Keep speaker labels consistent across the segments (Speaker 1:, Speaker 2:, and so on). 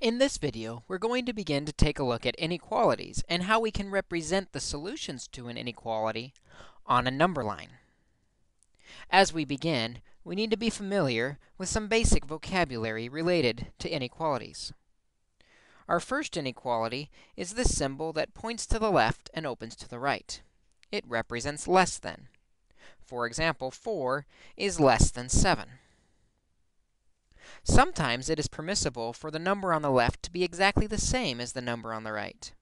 Speaker 1: In this video, we're going to begin to take a look at inequalities and how we can represent the solutions to an inequality on a number line. As we begin, we need to be familiar with some basic vocabulary related to inequalities. Our first inequality is this symbol that points to the left and opens to the right. It represents less than. For example, 4 is less than 7. Sometimes it is permissible for the number on the left to be exactly the same as the number on the right.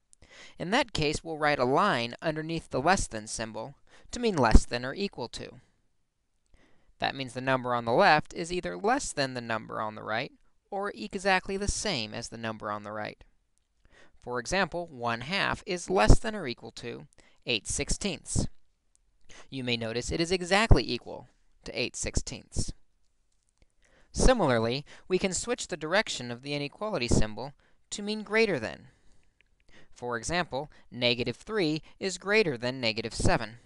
Speaker 1: In that case, we'll write a line underneath the less than symbol to mean less than or equal to. That means the number on the left is either less than the number on the right or exactly the same as the number on the right. For example, 1/2 is less than or equal to 8/16. You may notice it is exactly equal to 8/16. Similarly, we can switch the direction of the inequality symbol to mean greater than. For example, -3 is greater than -7.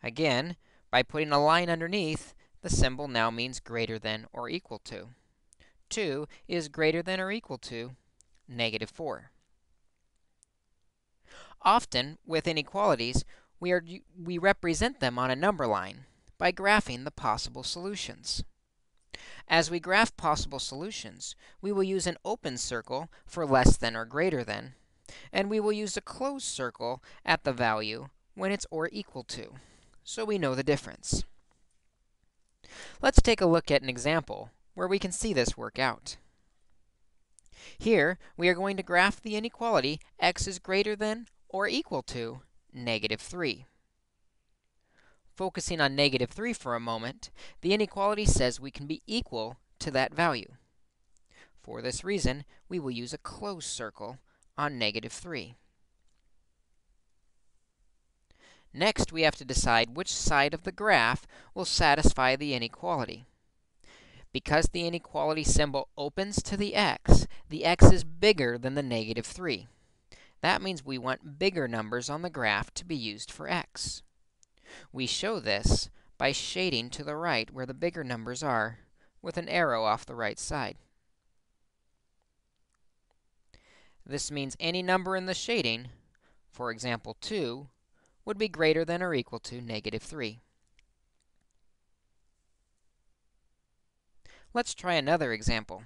Speaker 1: Again, by putting a line underneath, the symbol now means greater than or equal to. 2 is greater than or equal to -4. Often, with inequalities, we represent them on a number line by graphing the possible solutions. As we graph possible solutions, we will use an open circle for less than or greater than, and we will use a closed circle at the value when it's or equal to, so we know the difference. Let's take a look at an example where we can see this work out. Here, we are going to graph the inequality x is greater than or equal to -3. Focusing on -3 for a moment, the inequality says we can be equal to that value. For this reason, we will use a closed circle on -3. Next, we have to decide which side of the graph will satisfy the inequality. Because the inequality symbol opens to the x is bigger than the -3. That means we want bigger numbers on the graph to be used for x. We show this by shading to the right where the bigger numbers are with an arrow off the right side. This means any number in the shading, for example 2, would be greater than or equal to -3. Let's try another example.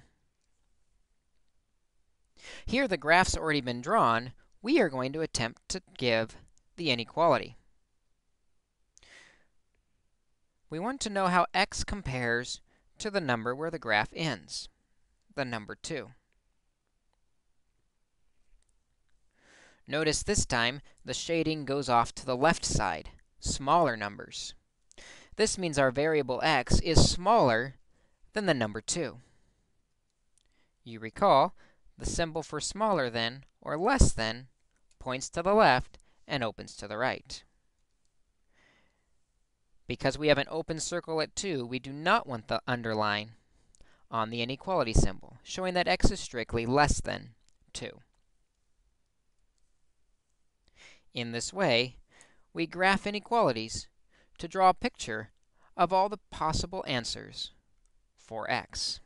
Speaker 1: Here the graph's already been drawn. We are going to attempt to give the inequality. We want to know how x compares to the number where the graph ends, the number 2. Notice this time the shading goes off to the left side, smaller numbers. This means our variable x is smaller than the number 2. You recall, the symbol for smaller than or less than points to the left and opens to the right. Because we have an open circle at 2, we do not want the underline on the inequality symbol, showing that x is strictly less than 2. In this way, we graph inequalities to draw a picture of all the possible answers for x.